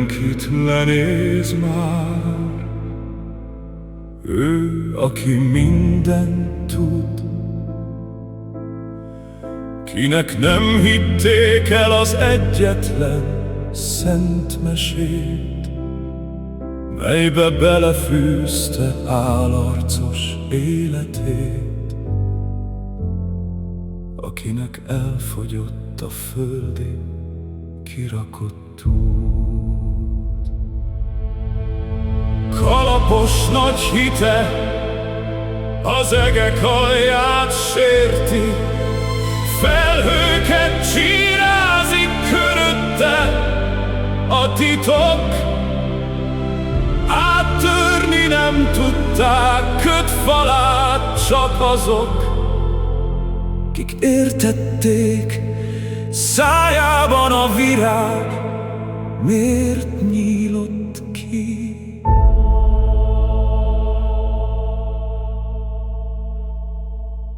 senkit lenéz már. Ő, aki mindent tud, kinek nem hitték el az egyetlen szent mesét, melybe belefűzte álarcos életét, akinek elfogyott a földi kirakott út. Kalapos nagy hite az egek alját sérti, felhőket csírázik körötte a titok. Áttörni nem tudták kötfalát csak azok, kik értették, szájában a virág miért nyíl.